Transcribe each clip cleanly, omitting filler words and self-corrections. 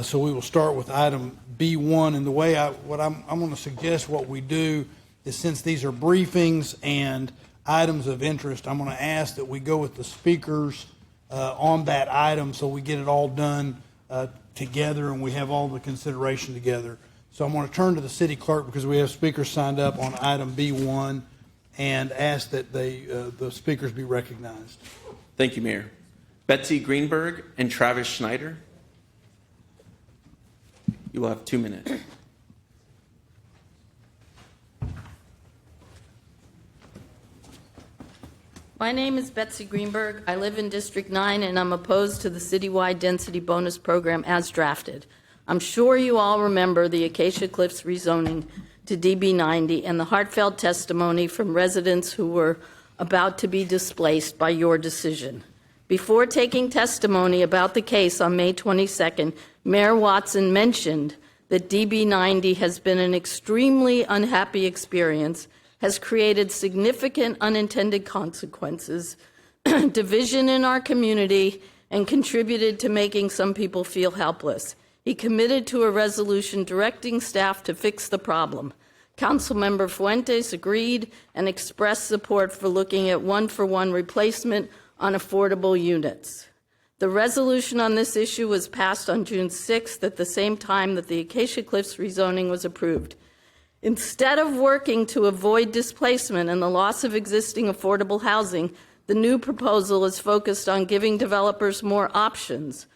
So we will start with item B1. And the way I'm going to suggest what we do is, since these are briefings and items of interest, I'm going to ask that we go with the speakers on that item so we get it all done together and we have all the consideration together. So I'm going to turn to the city clerk because we have speakers signed up on item B1 and ask that the speakers be recognized. Thank you, Mayor. Betsy Greenberg and Travis Schneider. You will have 2 minutes. My name is Betsy Greenberg. I live in District 9, and I'm opposed to the Citywide Density Bonus Program as drafted. I'm sure you all remember the Acacia Cliffs rezoning to DB90 and the heartfelt testimony from residents who were about to be displaced by your decision. Before taking testimony about the case on May 22nd, Mayor Watson mentioned that DB90 has been an extremely unhappy experience, has created significant unintended consequences, division in our community, and contributed to making some people feel helpless. He committed to a resolution directing staff to fix the problem. Councilmember Fuentes agreed and expressed support for looking at one-for-one replacement on affordable units. The resolution on this issue was passed on June 6th at the same time that the Acacia Cliffs rezoning was approved. Instead of working to avoid displacement and the loss of existing affordable housing, the new proposal is focused on giving developers more options,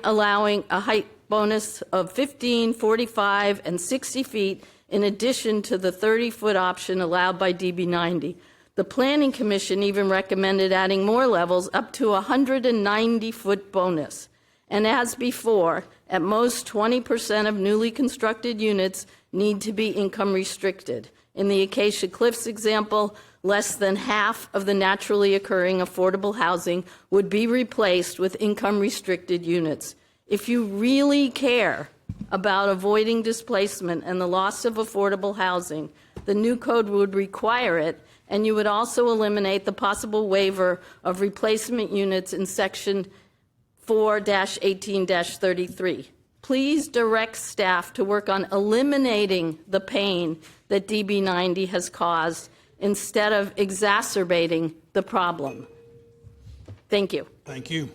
allowing a height bonus of 15, 45, and 60 feet in addition to the 30-foot option allowed by DB90. The Planning Commission even recommended adding more levels up to a 190-foot bonus. And as before, at most 20% of newly constructed units need to be income restricted. In the Acacia Cliffs example, less than half of the naturally occurring affordable housing would be replaced with income restricted units. If you really care about avoiding displacement and the loss of affordable housing, the new code would require it, and you would also eliminate the possible waiver of replacement units in section 4-18-33. Please direct staff to work on eliminating the pain that DB90 has caused instead of exacerbating the problem. Thank you. Thank you.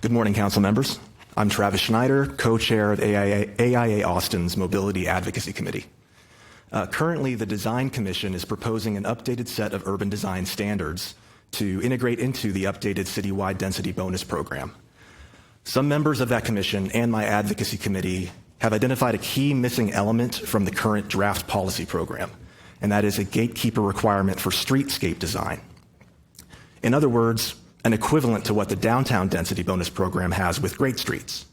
Good morning, council members. I'm Travis Schneider, co-chair of AIA Austin's Mobility Advocacy Committee. Currently, the Design Commission is proposing an updated set of urban design standards to integrate into the updated Citywide Density Bonus Program. Some members of that commission and my advocacy committee have identified a key missing element from the current draft policy program, and that is a gatekeeper requirement for streetscape design. In other words, an equivalent to what the Downtown Density Bonus Program has with Great Streets.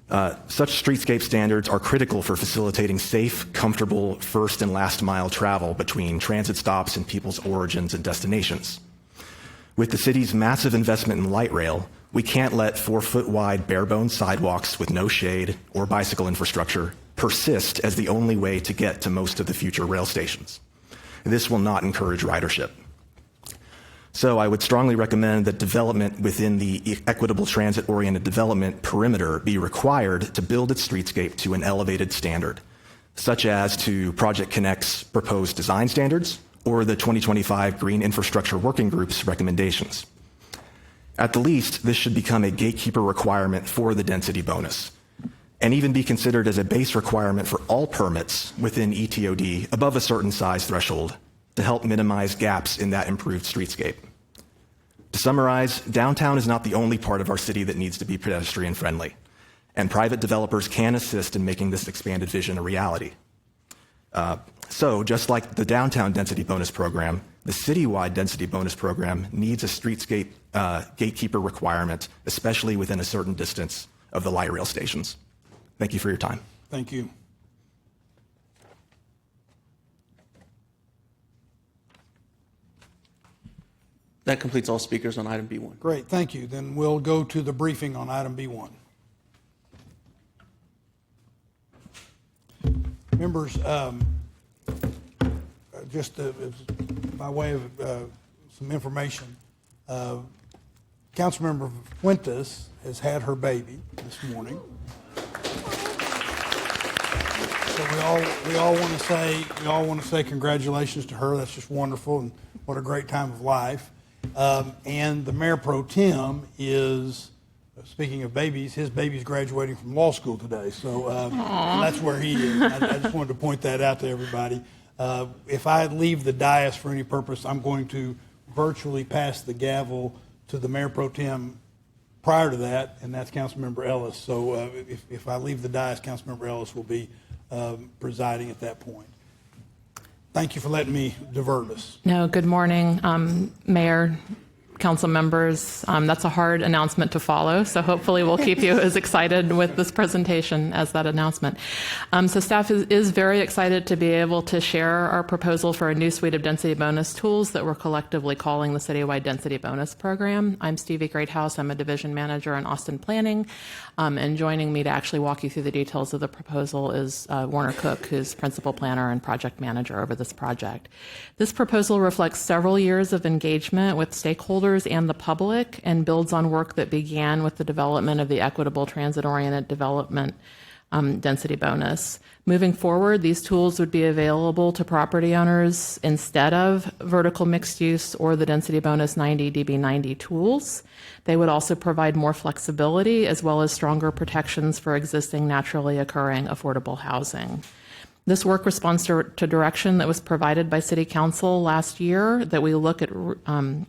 Such streetscape standards are critical for facilitating safe, comfortable first and last mile travel between transit stops and people's origins and destinations. With the city's massive investment in light rail, we can't let 4-foot wide bare-bones sidewalks with no shade or bicycle infrastructure persist as the only way to get to most of the future rail stations. This will not encourage ridership. So I would strongly recommend that development within the equitable transit-oriented development perimeter be required to build its streetscape to an elevated standard, such as to Project Connect's proposed design standards or the 2025 Green Infrastructure Working Group's recommendations. At the least, this should become a gatekeeper requirement for the density bonus, and even be considered as a base requirement for all permits within ETOD above a certain size threshold to help minimize gaps in that improved streetscape. To summarize, downtown is not the only part of our city that needs to be pedestrian friendly, and private developers can assist in making this expanded vision a reality. So just like the Downtown Density Bonus Program, the Citywide Density Bonus Program needs a streetscape gatekeeper requirement, especially within a certain distance of the light rail stations. Thank you for your time. Thank you. That completes all speakers on item B1. Great, thank you. Then we'll go to the briefing on item B1. Members, just by way of some information, Councilmember Fuentes has had her baby this morning. So we all want to say congratulations to her. That's just wonderful, and what a great time of life. And the Mayor Pro Tem is, speaking of babies, his baby's graduating from law school today. So that's where he is. I just wanted to point that out to everybody. If I leave the dais for any purpose, I'm going to virtually pass the gavel to the Mayor Pro Tem prior to that, and that's Councilmember Ellis. So if I leave the dais, Councilmember Ellis will be presiding at that point. Thank you for letting me divert us. No, good morning, Mayor, council members. That's a hard announcement to follow, so hopefully we'll keep you as excited with this presentation as that announcement. So staff is very excited to be able to share our proposal for a new suite of density bonus tools that we're collectively calling the Citywide Density Bonus Program. I'm Stevie Greathouse. I'm a division manager in Austin Planning, and joining me to actually walk you through the details of the proposal is Warner Cook, who's principal planner and project manager over this project. This proposal reflects several years of engagement with stakeholders and the public and builds on work that began with the development of the equitable transit-oriented development density bonus. Moving forward, these tools would be available to property owners instead of vertical mixed use or the density bonus 90 DB90 tools. They would also provide more flexibility as well as stronger protections for existing naturally occurring affordable housing. This work responds to direction that was provided by City Council last year that we look at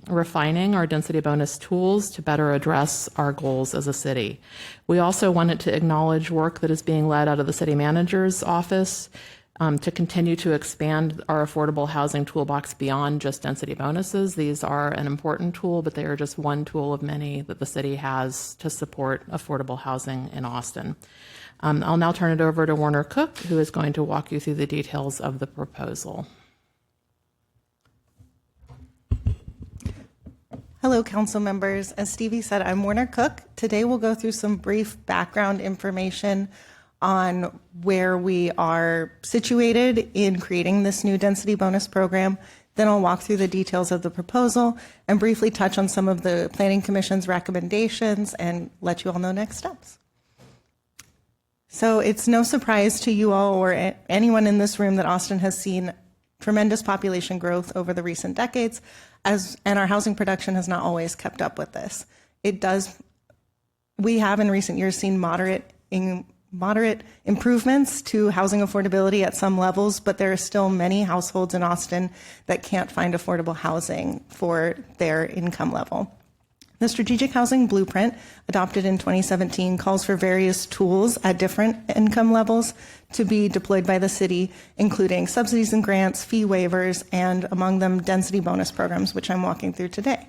refining our density bonus tools to better address our goals as a city. We also wanted to acknowledge work that is being led out of the City Manager's office to continue to expand our affordable housing toolbox beyond just density bonuses. These are an important tool, but they are just one tool of many that the city has to support affordable housing in Austin. I'll now turn it over to Warner Cook, who is going to walk you through the details of the proposal. Hello, council members. As Stevie said, I'm Warner Cook. Today we'll go through some brief background information on where we are situated in creating this new density bonus program. Then I'll walk through the details of the proposal and briefly touch on some of the Planning Commission's recommendations and let you all know next steps. So it's no surprise to you all or anyone in this room that Austin has seen tremendous population growth over the recent decades, and our housing production has not always kept up with this. We have in recent years seen moderate improvements to housing affordability at some levels, but there are still many households in Austin that can't find affordable housing for their income level. The Strategic Housing Blueprint, adopted in 2017, calls for various tools at different income levels to be deployed by the city, including subsidies and grants, fee waivers, and among them density bonus programs, which I'm walking through today.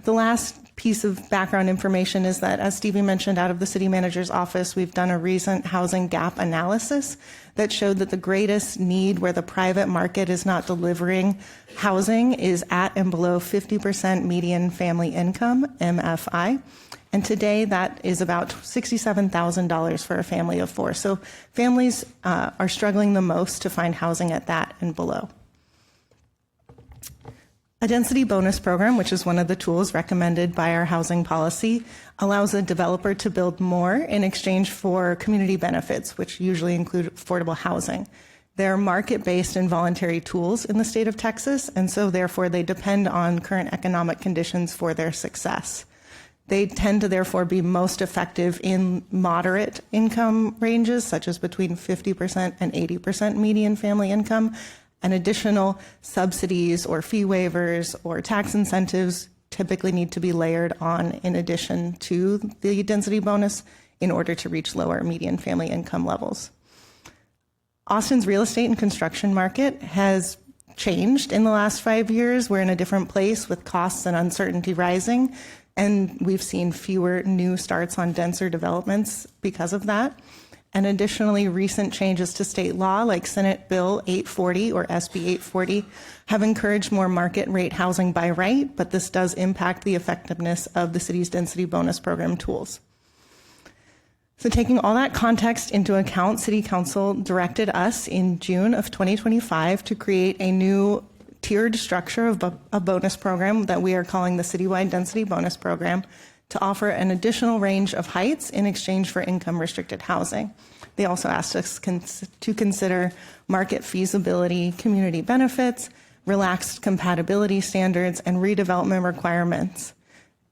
The last piece of background information is that, as Stevie mentioned, out of the city manager's office, we've done a recent housing gap analysis that showed that the greatest need where the private market is not delivering housing is at and below 50% median family income, MFI. And today that is about $67,000 for a family of four. So families are struggling the most to find housing at that and below. A density bonus program, which is one of the tools recommended by our housing policy, allows a developer to build more in exchange for community benefits, which usually include affordable housing. They're market-based and voluntary tools in the state of Texas, and so therefore they depend on current economic conditions for their success. They tend to therefore be most effective in moderate income ranges, such as between 50% and 80% median family income, and additional subsidies or fee waivers or tax incentives typically need to be layered on in addition to the density bonus in order to reach lower median family income levels. Austin's real estate and construction market has changed in the last 5 years. We're in a different place with costs and uncertainty rising, and we've seen fewer new starts on denser developments because of that. And additionally, recent changes to state law, like Senate Bill 840 or SB 840, have encouraged more market rate housing by right, but this does impact the effectiveness of the city's density bonus program tools. So taking all that context into account, City Council directed us in June of 2025 to create a new tiered structure of a bonus program that we are calling the Citywide Density Bonus Program to offer an additional range of heights in exchange for income-restricted housing. They also asked us to consider market feasibility, community benefits, relaxed compatibility standards, and redevelopment requirements.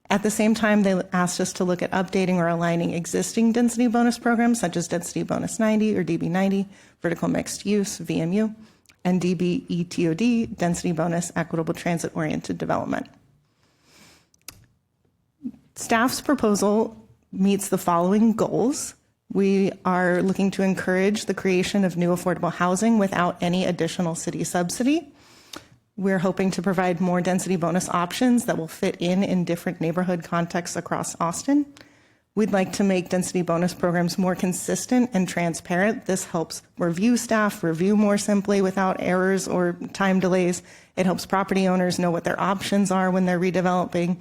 At the same time, they asked us to look at updating or aligning existing density bonus programs, such as Density Bonus 90 or DB90, Vertical Mixed Use, VMU, and DBETOD, Density Bonus Equitable Transit-Oriented Development. Staff's proposal meets the following goals. We are looking to encourage the creation of new affordable housing without any additional city subsidy. We're hoping to provide more density bonus options that will fit in different neighborhood contexts across Austin. We'd like to make density bonus programs more consistent and transparent. This helps review staff review more simply without errors or time delays. It helps property owners know what their options are when they're redeveloping.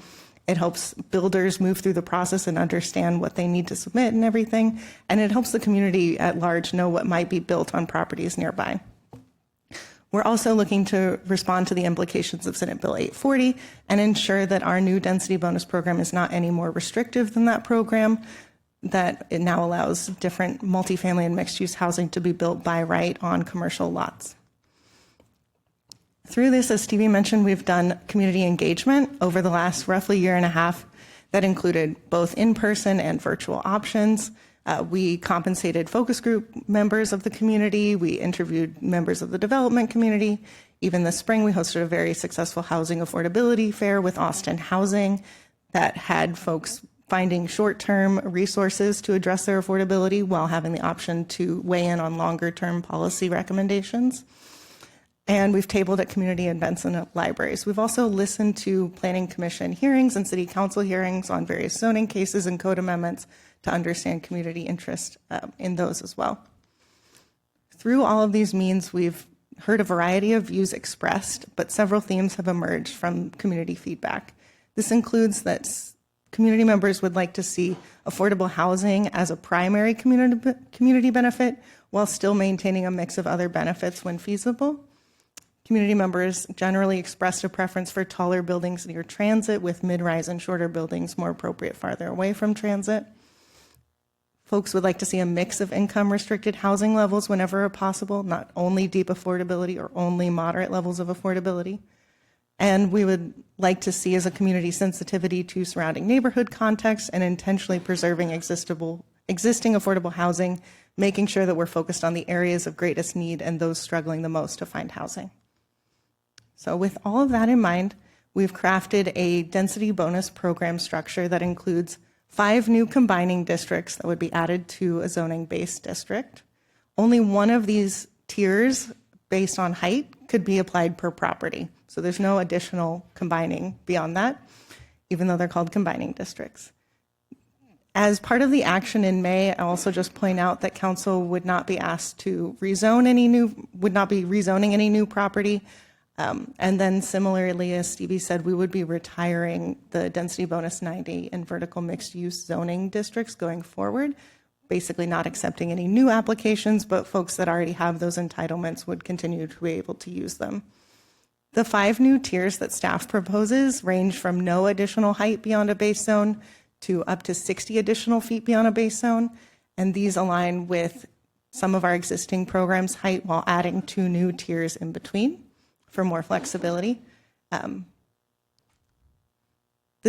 It helps builders move through the process and understand what they need to submit and everything. And it helps the community at large know what might be built on properties nearby. We're also looking to respond to the implications of Senate Bill 840 and ensure that our new density bonus program is not any more restrictive than that program, that it now allows different multifamily and mixed-use housing to be built by right on commercial lots. Through this, as Stevie mentioned, we've done community engagement over the last roughly year and a half that included both in-person and virtual options. We compensated focus group members of the community. We interviewed members of the development community. Even this spring, we hosted a very successful housing affordability fair with Austin Housing that had folks finding short-term resources to address their affordability while having the option to weigh in on longer-term policy recommendations. And we've tabled at community events and at libraries. We've also listened to Planning Commission hearings and City Council hearings on various zoning cases and code amendments to understand community interest in those as well. Through all of these means, we've heard a variety of views expressed, but several themes have emerged from community feedback. This includes that community members would like to see affordable housing as a primary community benefit while still maintaining a mix of other benefits when feasible. Community members generally expressed a preference for taller buildings near transit, with mid-rise and shorter buildings more appropriate farther away from transit. Folks would like to see a mix of income-restricted housing levels whenever possible, not only deep affordability or only moderate levels of affordability. And we would like to see as a community sensitivity to surrounding neighborhood context and intentionally preserving existing affordable housing, making sure that we're focused on the areas of greatest need and those struggling the most to find housing. So with all of that in mind, we've crafted a density bonus program structure that includes 5 new combining districts that would be added to a zoning-based district. Only one of these tiers based on height could be applied per property. So there's no additional combining beyond that, even though they're called combining districts. As part of the action in May, I also just point out that council would not be asked to rezoning any new property. And then similarly, as Stevie said, we would be retiring the density bonus 90 and vertical mixed use zoning districts going forward, basically not accepting any new applications, but folks that already have those entitlements would continue to be able to use them. The 5 new tiers that staff proposes range from no additional height beyond a base zone to up to 60 additional feet beyond a base zone. And these align with some of our existing programs' height while adding 2 new tiers in between for more flexibility. The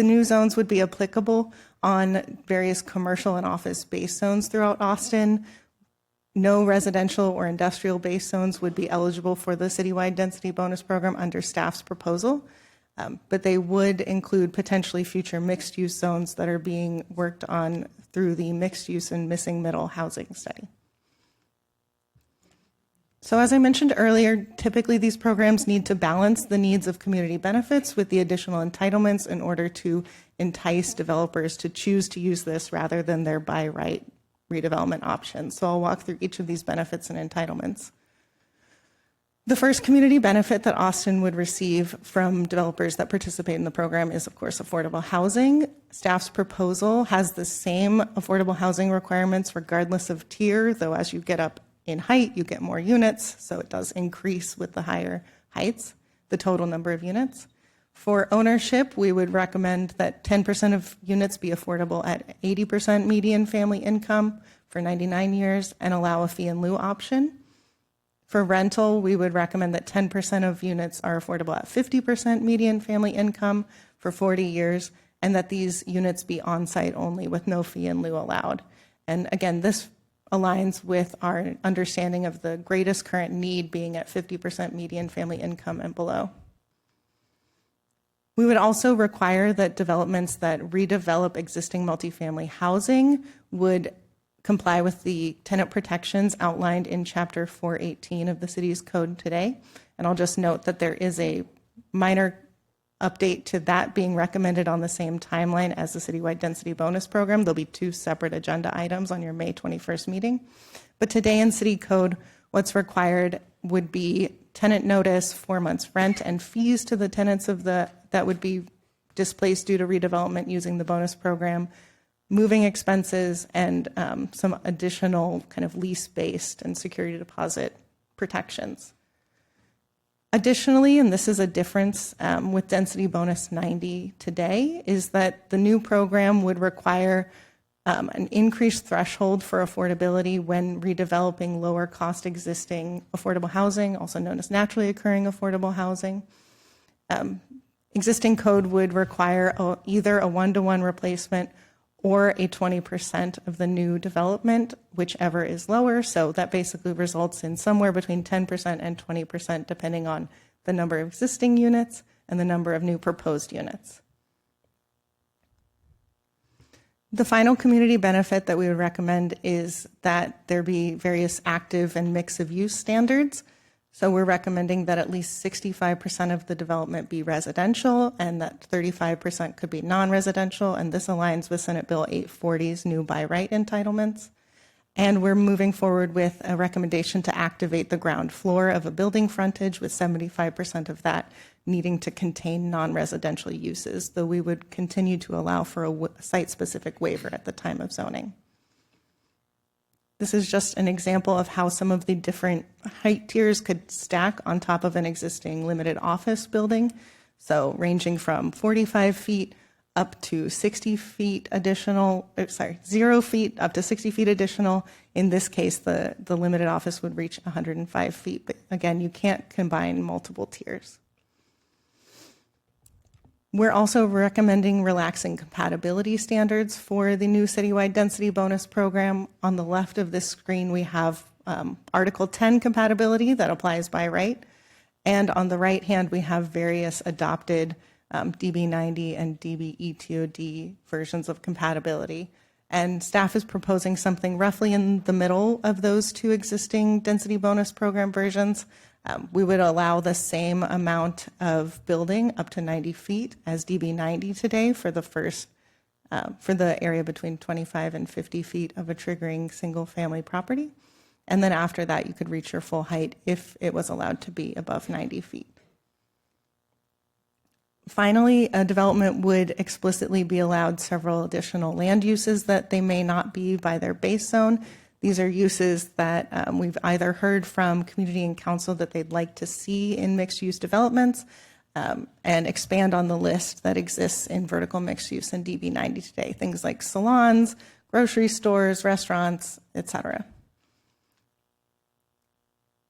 new zones would be applicable on various commercial and office base zones throughout Austin. No residential or industrial base zones would be eligible for the citywide density bonus program under staff's proposal, but they would include potentially future mixed use zones that are being worked on through the mixed use and missing middle housing study. So as I mentioned earlier, typically these programs need to balance the needs of community benefits with the additional entitlements in order to entice developers to choose to use this rather than their by right redevelopment options. So I'll walk through each of these benefits and entitlements. The first community benefit that Austin would receive from developers that participate in the program is, of course, affordable housing. Staff's proposal has the same affordable housing requirements regardless of tier, though as you get up in height, you get more units, so it does increase with the higher heights. the total number of units. For ownership, we would recommend that 10% of units be affordable at 80% median family income for 99 years and allow a fee in lieu option. For rental, we would recommend that 10% of units are affordable at 50% median family income for 40 years, and that these units be on-site only with no fee in lieu allowed. And again, this aligns with our understanding of the greatest current need being at 50% median family income and below. We would also require that developments that redevelop existing multifamily housing would comply with the tenant protections outlined in Chapter 418 of the city's code today. And I'll just note that there is a minor update to that being recommended on the same timeline as the Citywide Density Bonus Program. There'll be two separate agenda items on your May 21st meeting. But today in City Code, what's required would be tenant notice, 4 months rent, and fees to the tenants that would be displaced due to redevelopment using the bonus program, moving expenses, and some additional kind of lease-based and security deposit protections. Additionally, and this is a difference with Density Bonus 90 today, is that the new program would require an increased threshold for affordability when redeveloping lower cost existing affordable housing, also known as naturally occurring affordable housing. Existing code would require either a 1-to-1 replacement or a 20% of the new development, whichever is lower. So that basically results in somewhere between 10% and 20%, depending on the number of existing units and the number of new proposed units. The final community benefit that we would recommend is that there be various active and mix of use standards. So we're recommending that at least 65% of the development be residential and that 35% could be non-residential. And this aligns with Senate Bill 840's new by right entitlements. And we're moving forward with a recommendation to activate the ground floor of a building frontage, with 75% of that needing to contain non-residential uses, though we would continue to allow for a site-specific waiver at the time of zoning. This is just an example of how some of the different height tiers could stack on top of an existing limited office building. So ranging from 45 feet up to 60 feet additional, 0 feet up to 60 feet additional. In this case, the limited office would reach 105 feet. But again, you can't combine multiple tiers. We're also recommending relaxing compatibility standards for the new Citywide Density Bonus Program. On the left of this screen, we have Article 10 compatibility that applies by right. And on the right hand, we have various adopted DB90 and DB-ETOD versions of compatibility. And staff is proposing something roughly in the middle of those two existing Density Bonus Program versions. We would allow the same amount of building up to 90 feet as DB90 today for the for the area between 25 and 50 feet of a triggering single family property. And then after that, you could reach your full height if it was allowed to be above 90 feet. Finally, a development would explicitly be allowed several additional land uses that they may not be by their base zone. These are uses that we've either heard from community and council that they'd like to see in mixed-use developments and expand on the list that exists in vertical mixed use in DB90 today. Things like salons, grocery stores, restaurants, etc.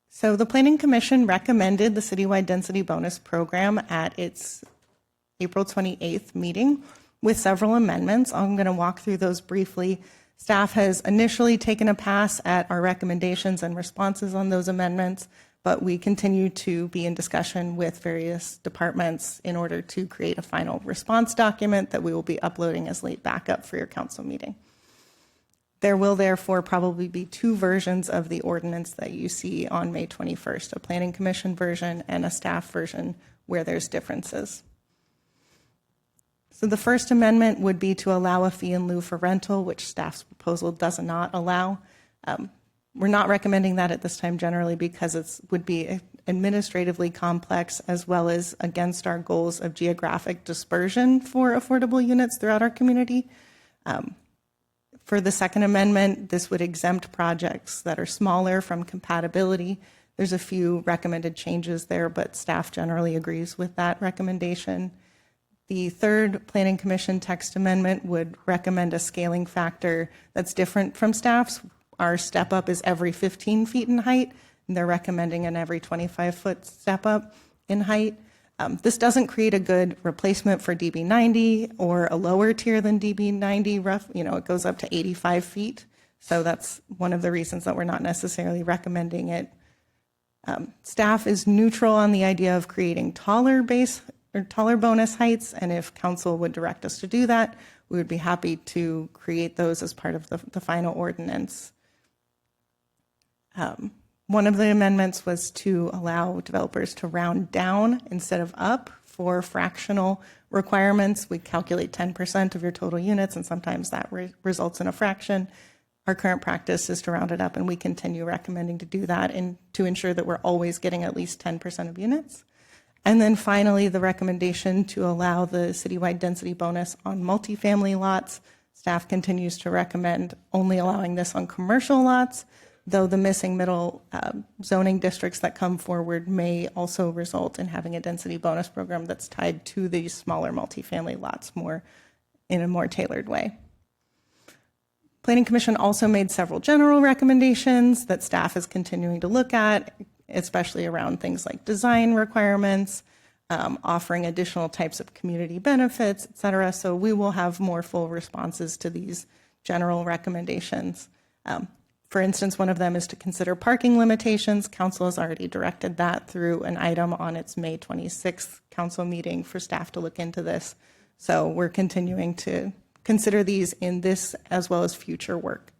So the Planning Commission recommended the Citywide Density Bonus Program at its April 28th meeting with several amendments. I'm going to walk through those briefly. Staff has initially taken a pass at our recommendations and responses on those amendments, but we continue to be in discussion with various departments in order to create a final response document that we will be uploading as late backup for your council meeting. There will therefore probably be two versions of the ordinance that you see on May 21st, a Planning Commission version and a staff version where there's differences. So the first amendment would be to allow a fee in lieu for rental, which staff's proposal does not allow. We're not recommending that at this time generally because it would be administratively complex as well as against our goals of geographic dispersion for affordable units throughout our community. For the second amendment, this would exempt projects that are smaller from compatibility. There's a few recommended changes there, but staff generally agrees with that recommendation. The third Planning Commission text amendment would recommend a scaling factor that's different from staff's. Our step up is every 15 feet in height, and they're recommending an every 25-foot step up in height. This doesn't create a good replacement for DB90 or a lower tier than DB90. It goes up to 85 feet. So that's one of the reasons that we're not necessarily recommending it. Staff is neutral on the idea of creating taller bonus heights, and if council would direct us to do that, we would be happy to create those as part of the final ordinance. One of the amendments was to allow developers to round down instead of up for fractional requirements. We calculate 10% of your total units, and sometimes that results in a fraction. Our current practice is to round it up, and we continue recommending to do that and to ensure that we're always getting at least 10% of units. And then finally, the recommendation to allow the citywide density bonus on multifamily lots. Staff continues to recommend only allowing this on commercial lots, though the missing middle zoning districts that come forward may also result in having a density bonus program that's tied to these smaller multifamily lots in a more tailored way. Planning Commission also made several general recommendations that staff is continuing to look at, especially around things like design requirements, offering additional types of community benefits, et cetera. So we will have more full responses to these general recommendations. For instance, one of them is to consider parking limitations. Council has already directed that through an item on its May 26th council meeting for staff to look into this. So we're continuing to consider these in this as well as future work.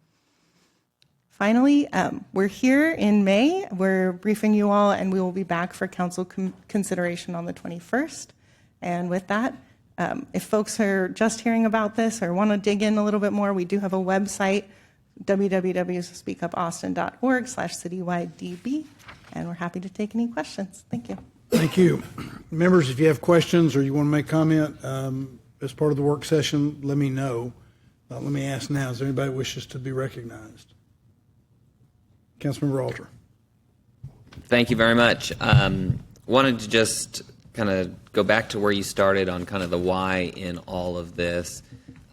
Finally, we're here in May. We're briefing you all, and we will be back for council consideration on the 21st. And with that, if folks are just hearing about this or want to dig in a little bit more, we do have a website, www.speakupAustin.org/citywidedb, and we're happy to take any questions. Thank you. Thank you. Members, if you have questions or you want to make comment as part of the work session, let me know. Let me ask now, is there anybody who wishes to be recognized? Councilmember Alter. Thank you very much. Wanted to just kind of go back to where you started on kind of the why in all of this.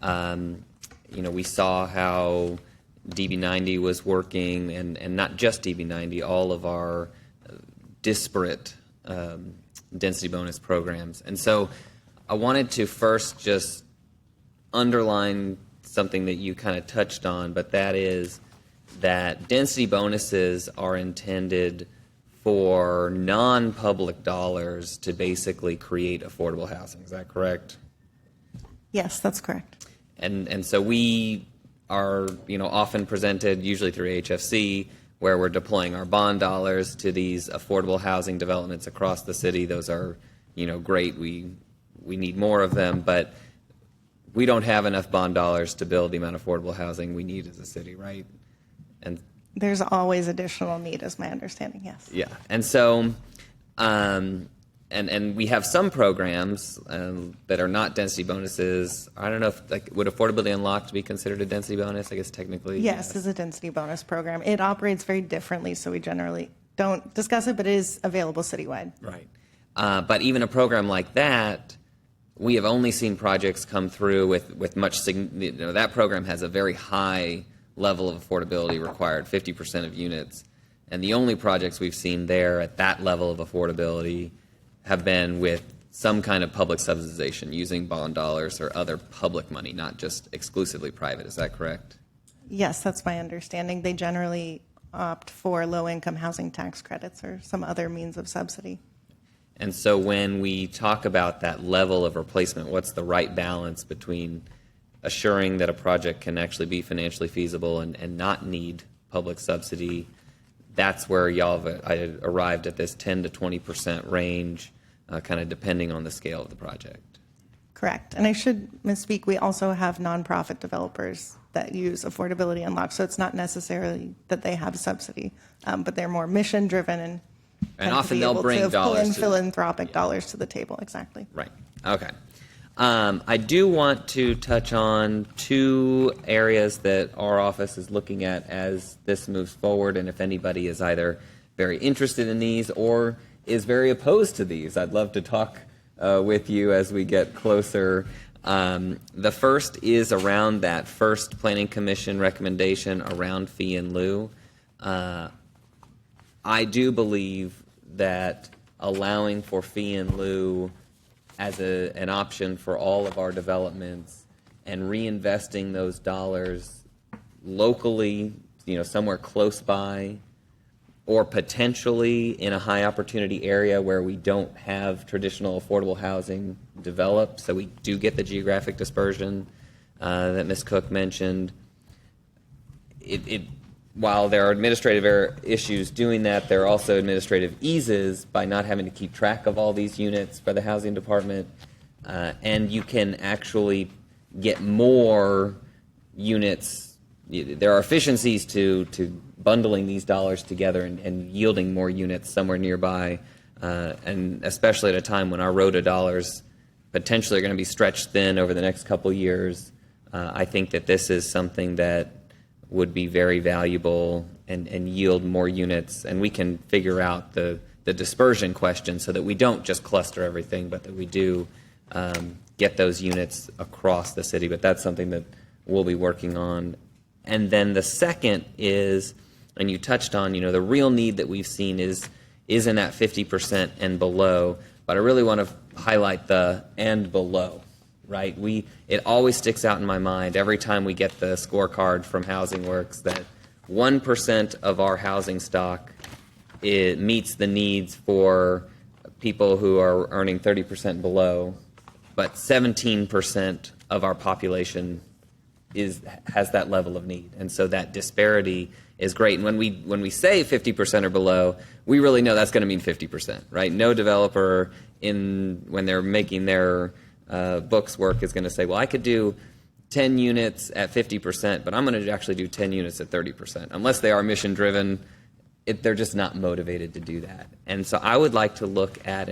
We saw how DB90 was working, and not just DB90, all of our disparate density bonus programs. And so I wanted to first just underline something that you kind of touched on, but that is that density bonuses are intended for non-public dollars to basically create affordable housing. Is that correct? Yes, that's correct. And so we are, often presented, usually through HFC, where we're deploying our bond dollars to these affordable housing developments across the city. Those are, great. We need more of them, but we don't have enough bond dollars to build the amount of affordable housing we need as a city, right? And there's always additional need, is my understanding, yes. Yeah, and so, and we have some programs that are not density bonuses. I don't know if, would Affordability Unlocked be considered a density bonus? I guess technically. Yes, it's a density bonus program. It operates very differently, so we generally don't discuss it, but it is available citywide. Right. But even a program like that, we have only seen projects come through with much, that program has a very high level of affordability required, 50% of units. And the only projects we've seen there at that level of affordability have been with some kind of public subsidization using bond dollars or other public money, not just exclusively private. Is that correct? Yes, that's my understanding. They generally opt for low-income housing tax credits or some other means of subsidy. And so when we talk about that level of replacement, what's the right balance between assuring that a project can actually be financially feasible and not need public subsidy? That's where y'all have arrived at this 10 to 20% range, kind of depending on the scale of the project. Correct. And I should misspeak, we also have nonprofit developers that use Affordability Unlocked, so it's not necessarily that they have subsidy, but they're more mission-driven and often they'll bring dollars pull in philanthropic dollars to the table. Exactly. Right. Okay. I do want to touch on two areas that our office is looking at as this moves forward, and if anybody is either very interested in these or is very opposed to these. I'd love to talk with you as we get closer. The first is around that first Planning Commission recommendation around fee in lieu. I do believe that allowing for fee in lieu as an option for all of our developments and reinvesting those dollars locally, somewhere close by, or potentially in a high opportunity area where we don't have traditional affordable housing developed, so we do get the geographic dispersion that Ms. Cook mentioned. While there are administrative issues doing that, there are also administrative eases by not having to keep track of all these units for the housing department, and you can actually get more units. There are efficiencies to bundling these dollars together and yielding more units somewhere nearby, and especially at a time when our ROTA dollars potentially are going to be stretched thin over the next couple years. I think that this is something that would be very valuable and yield more units, and we can figure out the dispersion question so that we don't just cluster everything, but that we do get those units across the city. But that's something that we'll be working on. And then the second is, and you touched on, the real need that we've seen is in that 50% and below, but I really want to highlight the and below. Right? It always sticks out in my mind every time we get the scorecard from Housing Works that 1% of our housing stock meets the needs for people who are earning 30% below, but 17% of our population has that level of need. And so that disparity is great. And when we say 50% or below, we really know that's going to mean 50%, right? No developer when they're making their books work is going to say, well, I could do 10 units at 50%, but I'm going to actually do 10 units at 30%. Unless they are mission driven, they're just not motivated to do that. And so I would like to look at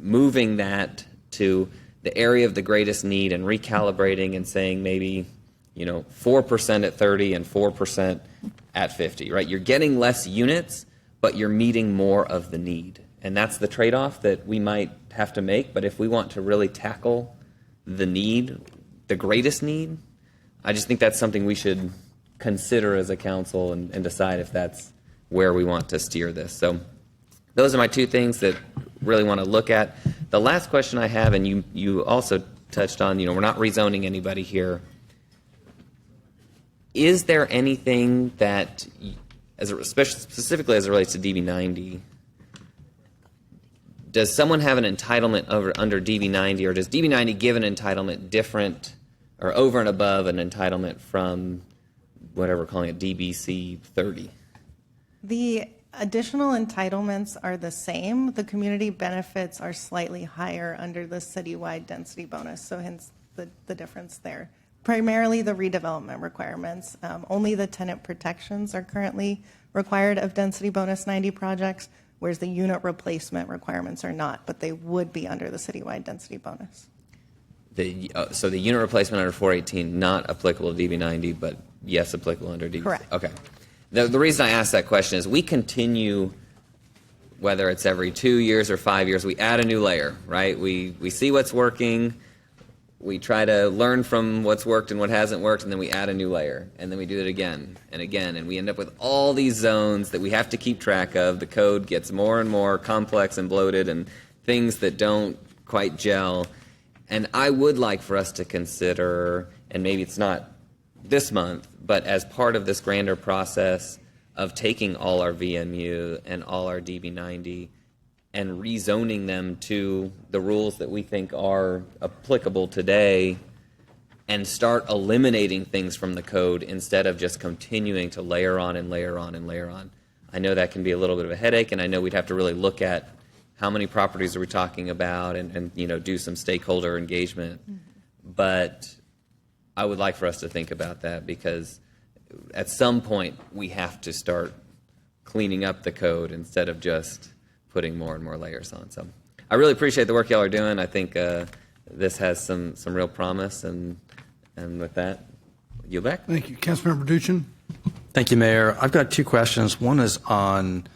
moving that to the area of the greatest need and recalibrating and saying maybe, 4% at 30 and 4% at 50, right? You're getting less units, but you're meeting more of the need. And that's the trade-off that we might have to make. But if we want to really tackle the need, the greatest need, I just think that's something we should consider as a council and decide if that's where we want to steer this. So those are my two things that really want to look at. The last question I have, and you also touched on, we're not rezoning anybody here. Is there anything that, specifically as it relates to DB90, does someone have an entitlement under DB90, or does DB90 give an entitlement different or over and above an entitlement from whatever we're calling it, DBC 30? The additional entitlements are the same. The community benefits are slightly higher under the citywide density bonus, so hence the difference there. Primarily the redevelopment requirements. Only the tenant protections are currently required of density bonus 90 projects, whereas the unit replacement are not, but they would be under the citywide density bonus. So the unit replacement under 418, not applicable to DB90, but yes, applicable under DB. Correct. Okay. The reason I ask that question is we continue, whether it's every 2 years or 5 years, we add a new layer, right? We see what's working, we try to learn from what's worked and what hasn't worked, and then we add a new layer, and then we do it again and again, and we end up with all these zones that we have to keep track of. The code gets more and more complex and bloated, and things that don't quite gel. And I would like for us to consider, and maybe it's not this month, but as part of this grander process of taking all our VMU and all our DB90 and rezoning them to the rules that we think are applicable today, and start eliminating things from the code instead of just continuing to layer on and layer on and layer on. I know that can be a little bit of a headache, and I know we'd have to really look at how many properties are we talking about and do some stakeholder engagement. But I would like for us to think about that, because at some point we have to start cleaning up the code instead of just putting more and more layers on. So I really appreciate the work y'all are doing. I think this has some real promise, and with that, yield back. Thank you. Councilmember Duchin. Thank you, Mayor. I've got two questions. One is on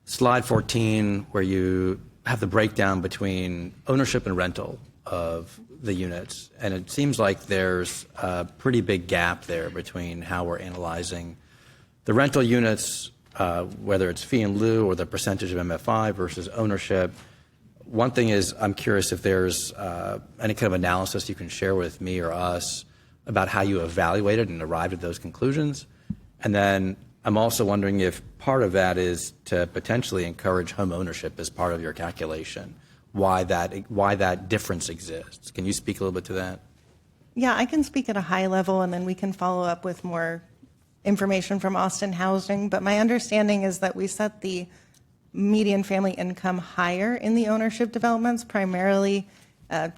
slide 14, where you have the breakdown between ownership and rental of the units. And it seems like there's a pretty big gap there between how we're analyzing the rental units, whether it's fee in lieu or the percentage of MFI versus ownership. One thing is, I'm curious if there's any kind of analysis you can share with me or us about how you evaluated and arrived at those conclusions. And then I'm also wondering if part of that is to potentially encourage home ownership as part of your calculation, why that difference exists. Can you speak a little bit to that? Yeah, I can speak at a high level, and then we can follow up with more information from Austin Housing. But my understanding is that we set the median family income higher in the ownership developments, primarily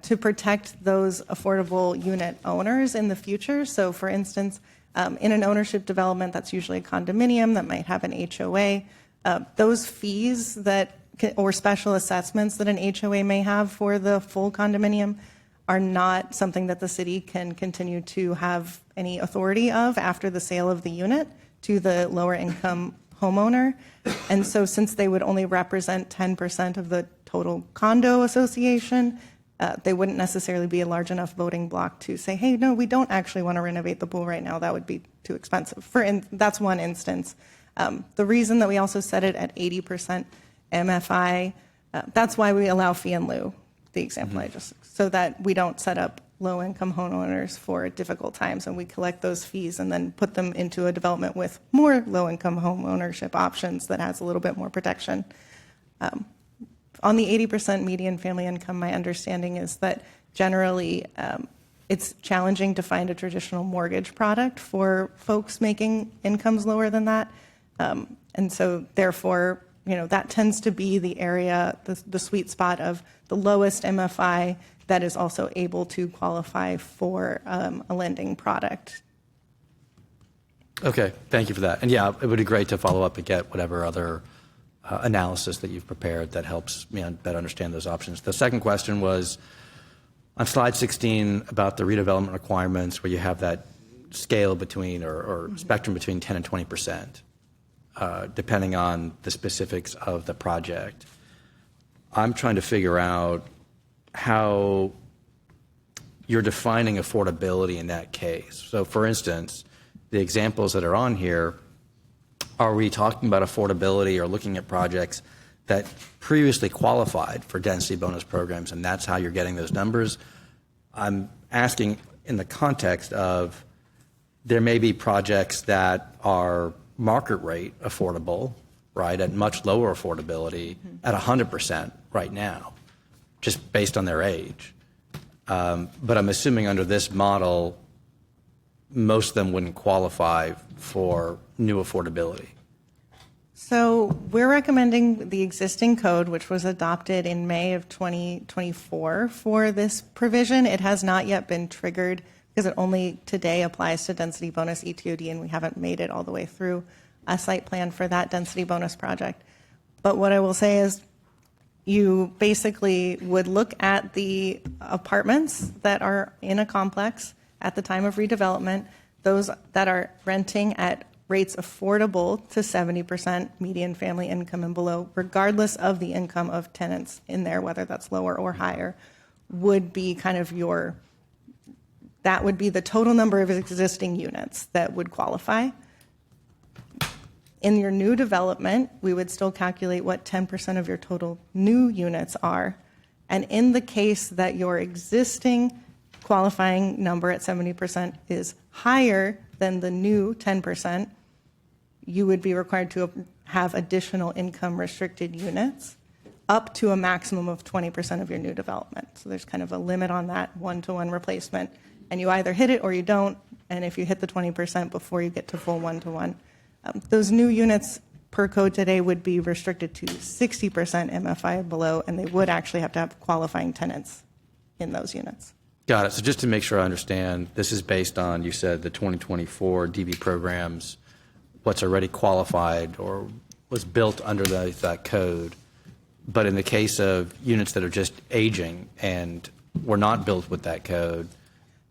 to protect those affordable unit owners in the future. So, for instance, in an ownership development, that's usually a condominium that might have an HOA. Those fees or special assessments that an HOA may have for the full condominium are not something that the city can continue to have any authority of after the sale of the unit to the lower income homeowner. And so since they would only represent 10% of the total condo association, they wouldn't necessarily be a large enough voting block to say, hey, no, we don't actually want to renovate the pool right now. That would be too expensive. That's one instance. The reason that we also set it at 80% MFI, that's why we allow fee in lieu, the example I just, so that we don't set up low-income homeowners for difficult times, and we collect those fees and then put them into a development with more low-income home ownership options that has a little bit more protection. On the 80% median family income, my understanding is that generally it's challenging to find a traditional mortgage product for folks making incomes lower than that. And so therefore, that tends to be the area, the sweet spot of the lowest MFI that is also able to qualify for a lending product. Okay, thank you for that. And yeah, it would be great to follow up and get whatever other analysis that you've prepared that helps me better understand those options. The second question was on slide 16 about the redevelopment requirements, where you have that scale between or spectrum between 10 and 20%, depending on the specifics of the project. I'm trying to figure out how you're defining affordability in that case. So for instance, the examples that are on here, are we talking about affordability or looking at projects that previously qualified for density bonus programs, and that's how you're getting those numbers? I'm asking in the context of there may be projects that are market rate affordable, right, at much lower affordability at 100% right now, just based on their age. But I'm assuming under this model, most of them wouldn't qualify for new affordability. So we're recommending the existing code, which was adopted in May of 2024 for this provision. It has not yet been triggered because it only today applies to density bonus ETOD, and we haven't made it all the way through a site plan for that density bonus project. But what I will say is you basically would look at the apartments that are in a complex at the time of redevelopment, those that are renting at rates affordable to 70% median family income and below, regardless of the income of tenants in there, whether that's lower or higher, would be kind of that would be the total number of existing units that would qualify. In your new development, we would still calculate what 10% of your total new units are. And in the case that your existing qualifying number at 70% is higher than the new 10%, you would be required to have additional income restricted units up to a maximum of 20% of your new development. So there's kind of a limit on that one-to-one replacement. And you either hit it or you don't. And if you hit the 20% before you get to full one-to-one, those new units per code today would be restricted to 60% MFI and below, and they would actually have to have qualifying tenants in those units. Got it. So just to make sure I understand, this is based on, you said, the 2024 DB programs, what's already qualified or was built under that code. But in the case of units that are just aging and were not built with that code,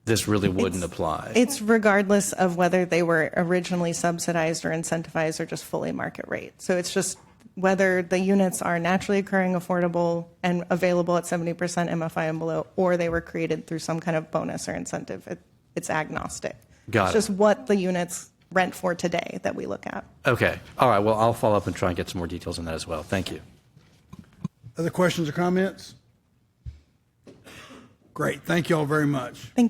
this really wouldn't apply. It's regardless of whether they were originally subsidized or incentivized or just fully market rate. So it's just whether the units are naturally occurring, affordable, and available at 70% MFI and below, or they were created through some kind of bonus or incentive. It's agnostic. Got It's it. just what the units rent for today that we look at. Okay. All right. Well, I'll follow up and try and get some more details on that as well. Thank you. Other questions or comments? Great. Thank you all very much. Thank you.